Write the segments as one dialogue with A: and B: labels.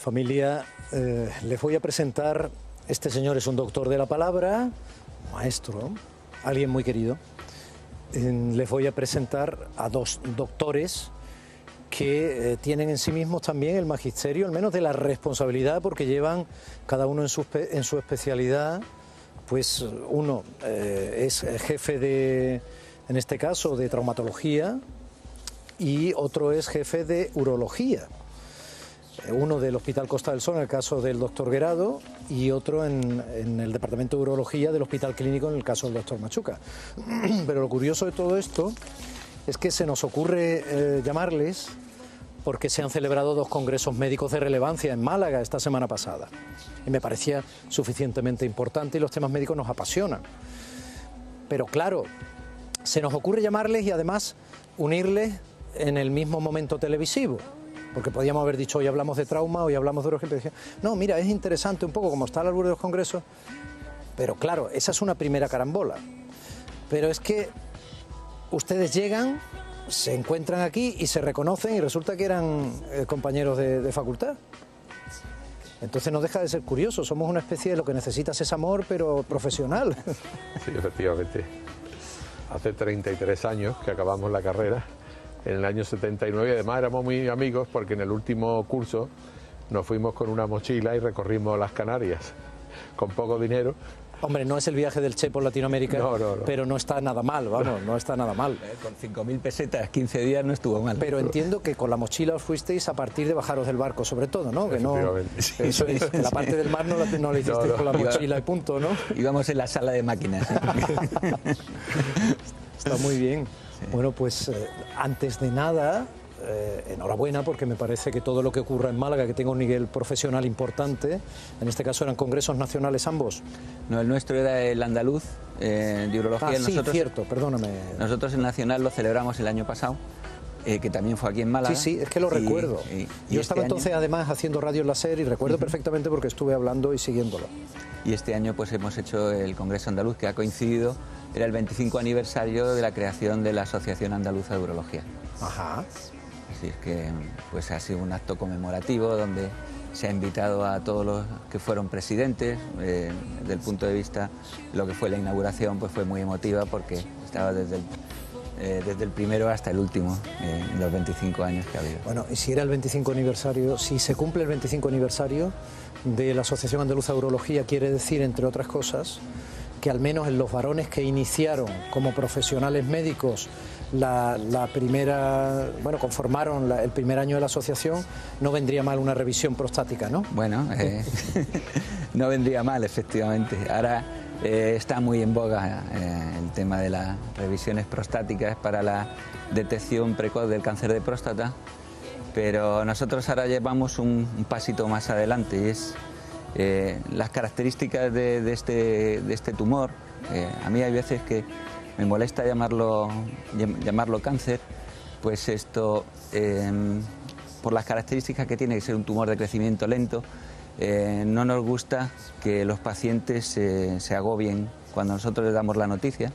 A: Familia, les voy a presentar, este señor es un doctor de la palabra, maestro, alguien muy querido. Les voy a presentar a dos doctores que tienen en sí mismos también el magisterio, al menos de la responsabilidad, porque llevan cada uno en su especialidad. Pues uno es jefe de, en este caso, de traumatología, y otro es jefe de urología. Uno del Hospital Costa del Sol, en el caso del doctor Guerado, y otro en el Departamento de Urología del Hospital Clínico, en el caso del doctor Machuca. Pero lo curioso de todo esto es que se nos ocurre llamarles porque se han celebrado dos congresos médicos de relevancia en Málaga esta semana pasada. Y me parecía suficientemente importante y los temas médicos nos apasionan. Pero claro, se nos ocurre llamarles y además unirles en el mismo momento televisivo. Porque podíamos haber dicho, hoy hablamos de trauma, hoy hablamos de urología. No, mira, es interesante un poco como está al albur de los congresos, pero claro, esa es una primera carambola. Pero es que ustedes llegan, se encuentran aquí y se reconocen y resulta que eran compañeros de facultad. Entonces no deja de ser curioso, somos una especie de lo que necesitas es amor, pero profesional.
B: Sí, efectivamente. Hace 33 años que acabamos la carrera, en el año 79, y además éramos muy amigos porque en el último curso nos fuimos con una mochila y recorrimos las Canarias con poco dinero.
A: Hombre, no es el viaje del Che por Latinoamérica,
B: no.
A: Pero no está nada mal, vamos, no está nada mal.
C: Con 5.000 pesetas, 15 días no estuvo mal.
A: Pero entiendo que con la mochila os fuisteis a partir de bajaros del barco, sobre todo, ¿no? Que no, eso es, que la parte del mar no la hicisteis con la mochila y punto, ¿no?
C: Íbamos en la sala de máquinas.
A: Está muy bien. Sí. Bueno, pues antes de nada, enhorabuena, porque me parece que todo lo que ocurra en Málaga, que tenga un nivel profesional importante, en este caso eran congresos nacionales ambos.
C: No, el nuestro era el andaluz de urología.
A: Sí, cierto, perdóname.
C: Nosotros el nacional lo celebramos el año pasado, que también fue aquí en Málaga.
A: Sí, es que lo recuerdo. Yo estaba entonces además haciendo radio en la SER y recuerdo perfectamente porque estuve hablando y siguiéndolo.
C: Y este año pues hemos hecho el Congreso Andaluz, que ha coincidido, era el 25 aniversario de la creación de la Asociación Andaluza de Urología.
A: Ajá.
C: Así es que pues ha sido un acto conmemorativo donde se ha invitado a todos los que fueron presidentes. Desde el punto de vista de lo que fue la inauguración, pues fue muy emotiva porque estaba desde el primero hasta el último, en los 25 años que ha habido.
A: Bueno, y si era el 25 aniversario, si se cumple el 25 aniversario de la Asociación Andaluza de Urología, quiere decir, entre otras cosas, que al menos en los varones que iniciaron como profesionales médicos la primera, bueno, conformaron el primer año de la asociación, no vendría mal una revisión prostática, ¿no?
C: Bueno, no vendría mal, efectivamente. Ahora está muy en boga el tema de las revisiones prostáticas para la detección precoz del cáncer de próstata, pero nosotros ahora llevamos un pasito más adelante y es las características de este tumor. A mí hay veces que me molesta llamarlo cáncer, pues esto, por las características que tiene que ser un tumor de crecimiento lento, no nos gusta que los pacientes se agobien cuando nosotros les damos la noticia,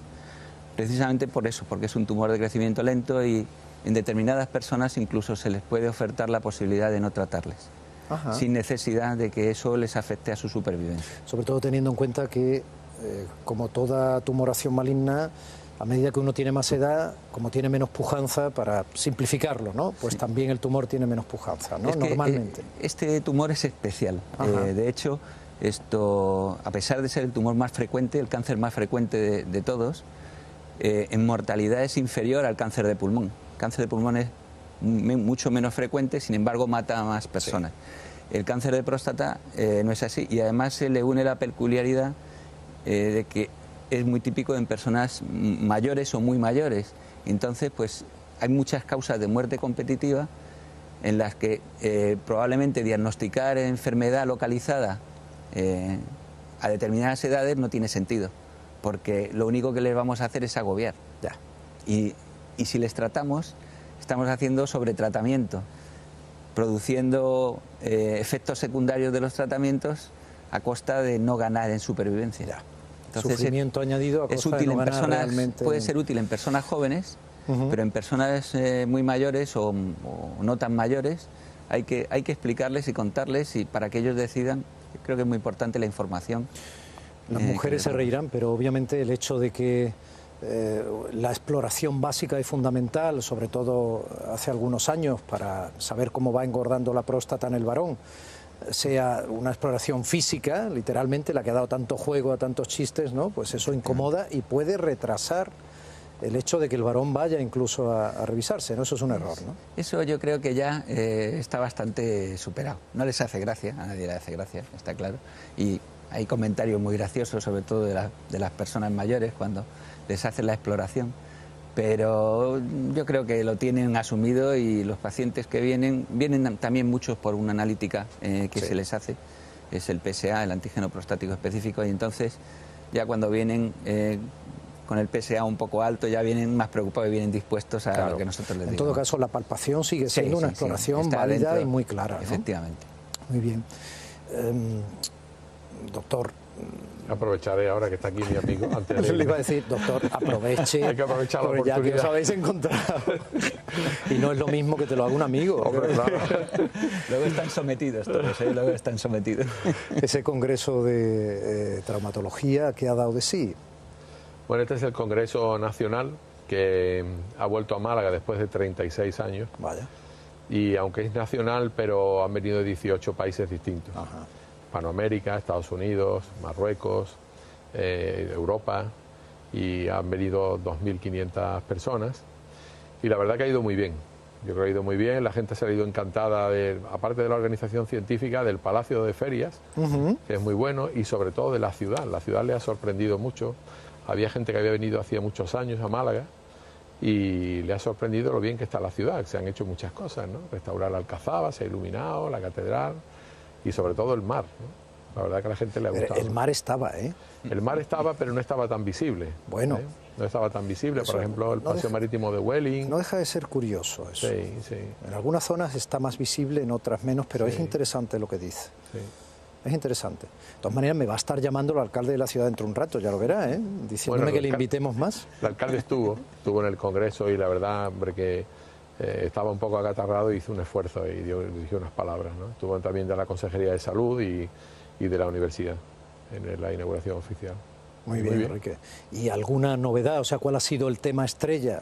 C: precisamente por eso, porque es un tumor de crecimiento lento y en determinadas personas incluso se les puede ofertar la posibilidad de no tratarles. Ajá. Sin necesidad de que eso les afecte a su supervivencia.
A: Sobre todo teniendo en cuenta que, como toda tumoración maligna, a medida que uno tiene más edad, como tiene menos pujanza, para simplificarlo, ¿no? Pues sí, también el tumor tiene menos pujanza, ¿no? Normalmente.
C: Este tumor es especial. De hecho, esto, a pesar de ser el tumor más frecuente, el cáncer más frecuente de todos, en mortalidad es inferior al cáncer de pulmón. El cáncer de pulmón es mucho menos frecuente, sin embargo mata a más personas. Sí. El cáncer de próstata no es así y además se le une la peculiaridad de que es muy típico en personas mayores o muy mayores. Entonces, pues hay muchas causas de muerte competitiva en las que probablemente diagnosticar enfermedad localizada a determinadas edades no tiene sentido, porque lo único que les vamos a hacer es agobiar.
A: Ya.
C: Y si les tratamos, estamos haciendo sobretratamiento, produciendo efectos secundarios de los tratamientos a costa de no ganar en supervivencia.
A: Ya. Entonces, sufrimiento añadido a costa
C: es útil
A: de no
C: en
A: ganar
C: personas,
A: realmente.
C: puede ser útil en personas jóvenes, pero en personas muy mayores o no tan mayores hay que explicarles y contarles, y para que ellos decidan. Creo que es muy importante la información.
A: Las mujeres se reirán, pero obviamente el hecho de que la exploración básica y fundamental, sobre todo hace algunos años, para saber cómo va engordando la próstata en el varón, sea una exploración física, literalmente, la que ha dado tanto juego a tantos chistes, ¿no? Pues eso incomoda y puede retrasar el hecho de que el varón vaya incluso a revisarse, ¿no? Eso es un error, ¿no?
C: Eso yo creo que ya está bastante superado. No les hace gracia, a nadie le hace gracia, está claro. Y hay comentarios muy graciosos, sobre todo de las personas mayores, cuando les hacen la exploración. Pero yo creo que lo tienen asumido, y los pacientes que vienen también muchos por una analítica que se les hace, es el PSA, el antígeno prostático específico, y entonces ya cuando vienen con el PSA un poco alto, ya vienen más preocupados y vienen dispuestos a lo que nosotros les digamos.
A: En todo caso, la palpación sigue siendo una exploración válida dentro, y muy clara, ¿no?
C: Efectivamente.
A: Muy bien. Doctor...
B: Aprovecharé ahora que está aquí mi amigo. Antes de...
A: Le iba a decir, doctor, aproveche.
B: Hay que aprovechar la oportunidad.
A: Ya que os habéis encontrado. Y no es lo mismo que te lo haga un amigo.
B: Hombre, claro.
C: Luego están sometidos todos, luego están sometidos.
A: Ese congreso de traumatología, ¿qué ha dado de sí?
B: Bueno, este es el Congreso Nacional que ha vuelto a Málaga después de 36 años.
A: Vaya.
B: Y aunque es nacional, pero han venido de 18 países distintos.
A: Ajá.
B: Hispanoamérica, Estados Unidos, Marruecos, Europa, y han venido 2.500 personas. Y la verdad que ha ido muy bien. Yo creo que ha ido muy bien, la gente se ha ido encantada, aparte de la organización científica, del Palacio de Ferias, que es muy bueno, y sobre todo de la ciudad. La ciudad le ha sorprendido mucho. Había gente que había venido hacía muchos años a Málaga y le ha sorprendido lo bien que está la ciudad, que se han hecho muchas cosas, ¿no? Restaurar la Alcazaba, se ha iluminado, la catedral y sobre todo el mar, ¿no? La verdad que a la gente le ha gustado.
A: El mar estaba, ¿eh?
B: El mar estaba, pero no estaba tan visible.
A: Bueno.
B: No estaba tan visible, por ejemplo, el paseo marítimo de Welling.
A: No deja de ser curioso eso.
B: Sí, sí.
A: En algunas zonas está más visible, en otras menos, pero es interesante lo que dice.
B: Sí.
A: Es interesante. De todas maneras, me va a estar llamando el alcalde de la ciudad dentro de un rato, ya lo verá, ¿eh? Diciéndome que le invitemos más.
B: El alcalde estuvo en el Congreso y la verdad, hombre, que estaba un poco acatarrado y hizo un esfuerzo y dirigió unas palabras, ¿no? Estuvo también de la Consejería de Salud y de la Universidad en la inauguración oficial.
A: Muy bien, Enrique. ¿Y alguna novedad? O sea, ¿cuál ha sido el tema estrella?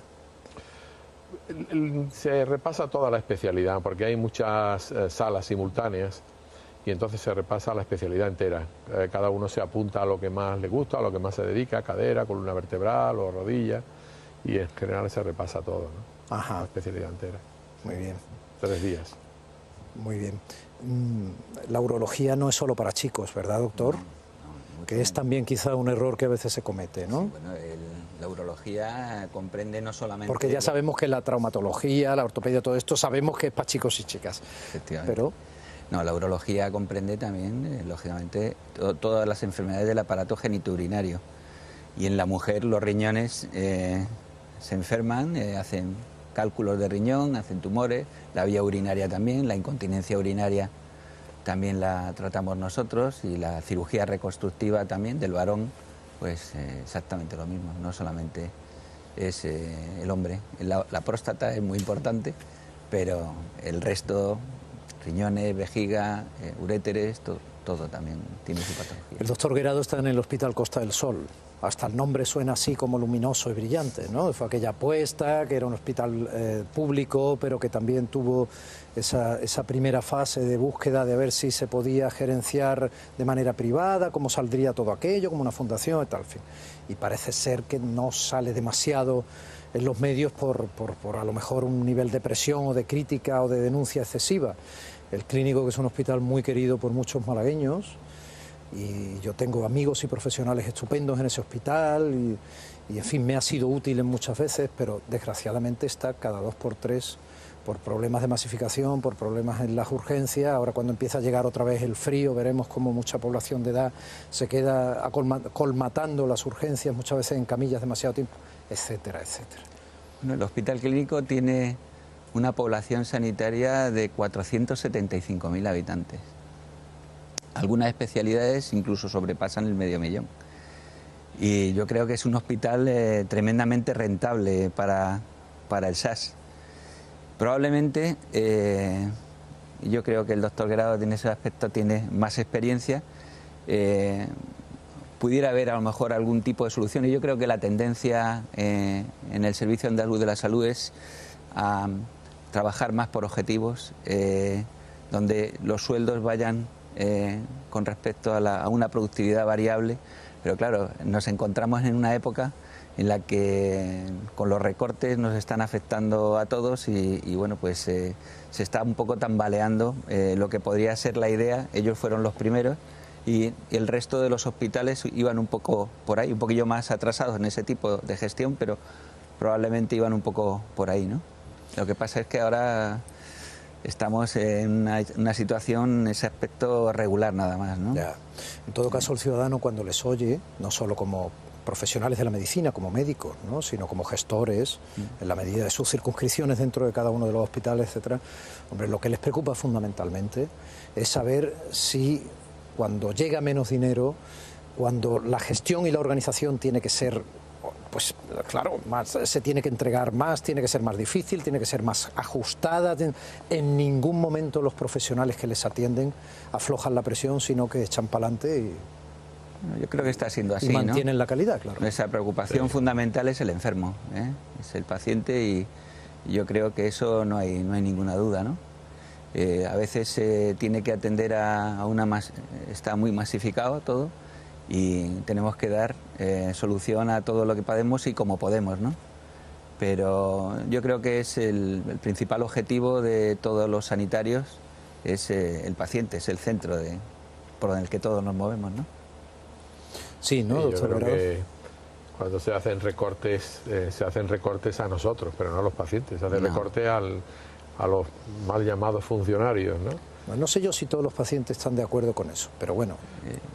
B: Se repasa toda la especialidad porque hay muchas salas simultáneas. Y entonces se repasa la especialidad entera. Cada uno se apunta a lo que más le gusta, a lo que más se dedica, cadera, columna vertebral o rodilla, y en general se repasa todo, ¿no?
A: Ajá.
B: La especialidad entera.
A: Muy bien.
B: 3 días.
A: Muy bien. La urología no es solo para chicos, ¿verdad, doctor? No, que es también quizá un error que a veces se comete, ¿no?
C: Sí, bueno, la urología comprende no solamente...
A: Porque ya sabemos que la traumatología, la ortopedia, todo esto, sabemos que es para chicos y chicas.
C: Efectivamente.
A: Pero...
C: No, la urología comprende también, lógicamente, todas las enfermedades del aparato genitourinario. Y en la mujer los riñones se enferman, hacen cálculos de riñón, hacen tumores, la vía urinaria también, la incontinencia urinaria también la tratamos nosotros, y la cirugía reconstructiva también del varón, pues exactamente lo mismo, no solamente es el hombre. La próstata es muy importante, pero el resto... riñones, vejiga, uréteres, todo también tiene su patología.
A: El doctor Guerado está en el Hospital Costa del Sol. Hasta el nombre suena así como luminoso y brillante, ¿no? Fue aquella apuesta, que era un hospital público, pero que también tuvo esa primera fase de búsqueda de ver si se podía gerenciar de manera privada, cómo saldría todo aquello, como una fundación y tal, en fin. Y parece ser que no sale demasiado en los medios por a lo mejor un nivel de presión o de crítica o de denuncia excesiva. El Clínico, que es un hospital muy querido por muchos malagueños, y yo tengo amigos y profesionales estupendos en ese hospital y en fin, me ha sido útil en muchas veces, pero desgraciadamente está cada 2 por 3 por problemas de masificación, por problemas en las urgencias. Ahora, cuando empieza a llegar otra vez el frío, veremos cómo mucha población de edad se queda colmatando las urgencias, muchas veces en camillas demasiado tiempo, etcétera, etcétera.
C: Bueno, el Hospital Clínico tiene una población sanitaria de 475.000 habitantes. Algunas especialidades incluso sobrepasan el 500.000. Y yo creo que es un hospital tremendamente rentable para el SAS. Probablemente yo creo que el doctor Grado en ese aspecto tiene más experiencia. Pudiera haber a lo mejor algún tipo de solución, y yo creo que la tendencia en el Servicio Andaluz de la Salud es a trabajar más por objetivos, donde los sueldos vayan con respecto a una productividad variable, pero claro, nos encontramos en una época en la que con los recortes nos están afectando a todos y bueno, pues se está un poco tambaleando lo que podría ser la idea. Ellos fueron los primeros y el resto de los hospitales iban un poco por ahí, un poquillo más atrasados en ese tipo de gestión, pero probablemente iban un poco por ahí, ¿no? Lo que pasa es que ahora estamos en una situación, en ese aspecto, regular nada más, ¿no?
A: Ya. En todo caso, el ciudadano cuando les oye, no solo como profesionales de la medicina, como médicos, ¿no?, sino como gestores, en la medida de sus circunscripciones dentro de cada uno de los hospitales, etcétera, hombre, lo que les preocupa fundamentalmente es saber si cuando llega menos dinero, cuando la gestión y la organización tiene que ser, pues claro, más, se tiene que entregar más, tiene que ser más difícil, tiene que ser más ajustada. En ningún momento los profesionales que les atienden aflojan la presión, sino que echan para adelante y...
C: Yo creo que está siendo así,
A: y mantienen
C: ¿no?
A: la calidad, claro.
C: Esa preocupación fundamental es el enfermo, ¿eh? Es el paciente y yo creo que eso no hay ninguna duda, ¿no? A veces se tiene que atender está muy masificado todo y tenemos que dar solución a todo lo que podemos y como podemos, ¿no? Pero yo creo que es el principal objetivo de todos los sanitarios, es el paciente, es el centro por el que todos nos movemos, ¿no?
A: Sí, ¿no,
B: yo
A: doctor
B: creo
A: Grado?
B: que cuando se hacen recortes a nosotros, pero no a los pacientes, se hacen recortes a los mal llamados funcionarios, ¿no?
A: Bueno, no sé yo si todos los pacientes están de acuerdo con eso, pero bueno.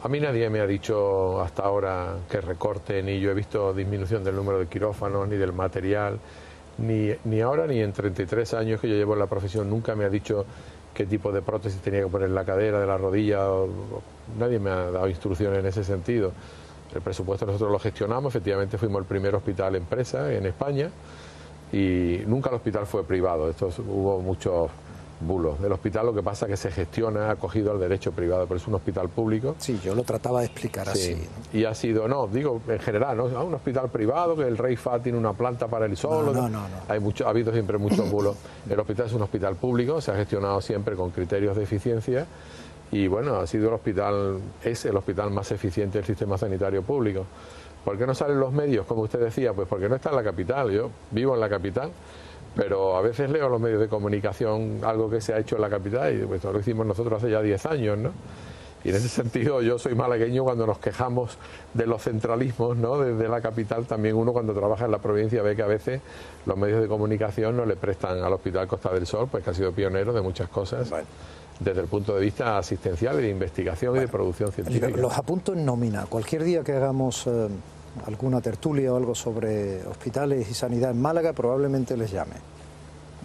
B: A mí nadie me ha dicho hasta ahora que recorte, ni yo he visto disminución del número de quirófanos, ni del material, ni ahora ni en 33 años que yo llevo en la profesión nunca me ha dicho qué tipo de prótesis tenía que poner en la cadera, de la rodilla, nadie me ha dado instrucciones en ese sentido. El presupuesto nosotros lo gestionamos, efectivamente fuimos el primer hospital empresa en España y nunca el hospital fue privado, hubo muchos bulos. El hospital lo que pasa es que se gestiona acogido al derecho privado, pero es un hospital público.
A: Sí, yo lo trataba de explicar así, ¿no?
B: Y ha sido, digo en general, ¿no? Un hospital privado, que el Rey Fahd tiene una planta para él solo.
A: No.
B: Ha habido siempre muchos bulos. El hospital es un hospital público, se ha gestionado siempre con criterios de eficiencia y bueno, es el hospital más eficiente del sistema sanitario público. ¿Por qué no salen los medios, como usted decía? Pues porque no está en la capital. Yo vivo en la capital, pero a veces leo en los medios de comunicación algo que se ha hecho en la capital y pues lo hicimos nosotros hace ya 10 años, ¿no? Y en ese sentido yo soy malagueño cuando nos quejamos de los centralismos, ¿no?, desde la capital. También uno cuando trabaja en la provincia ve que a veces los medios de comunicación no le prestan al Hospital Costa del Sol, pues que ha sido pionero de muchas cosas. Bueno, desde el punto de vista asistencial y de investigación y de producción científica.
A: Los apunto en nómina. Cualquier día que hagamos alguna tertulia o algo sobre hospitales y sanidad en Málaga, probablemente les llame.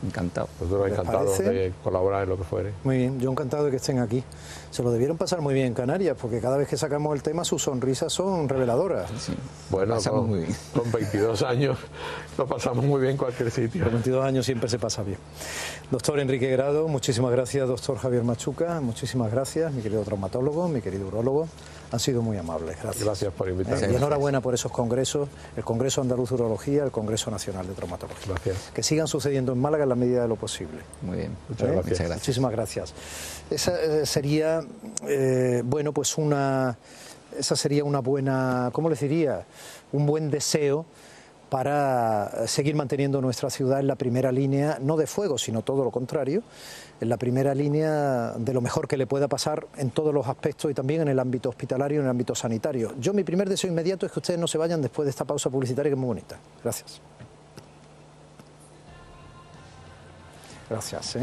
C: Encantado.
B: Nosotros encantados de colaborar en lo que fuere.
A: Muy bien, yo encantado de que estén aquí. Se lo debieron pasar muy bien en Canarias, porque cada vez que sacamos el tema sus sonrisas son reveladoras.
C: Sí.
B: Bueno,
C: pasamos muy bien.
B: Con 22 años lo pasamos muy bien en cualquier sitio.
A: Con 22 años siempre se pasa bien. Doctor Enrique Grado, muchísimas gracias. Doctor Javier Machuca, muchísimas gracias. Mi querido traumatólogo, mi querido urólogo, han sido muy amables. Gracias.
B: Gracias por invitarme.
A: Y enhorabuena por esos congresos, el Congreso Andaluz de Urología, el Congreso Nacional de Traumatología.
B: Gracias.
A: Que sigan sucediendo en Málaga en la medida de lo posible.
C: Muy bien.
B: Muchas gracias.
C: Muchas gracias.
A: Muchísimas gracias. Esa sería, bueno, pues esa sería una buena, ¿cómo les diría? Un buen deseo para seguir manteniendo nuestra ciudad en la primera línea, no de fuego, sino todo lo contrario, en la primera línea de lo mejor que le pueda pasar en todos los aspectos y también en el ámbito hospitalario y en el ámbito sanitario. Mi primer deseo inmediato es que ustedes no se vayan después de esta pausa publicitaria, que es muy bonita. Gracias. Gracias.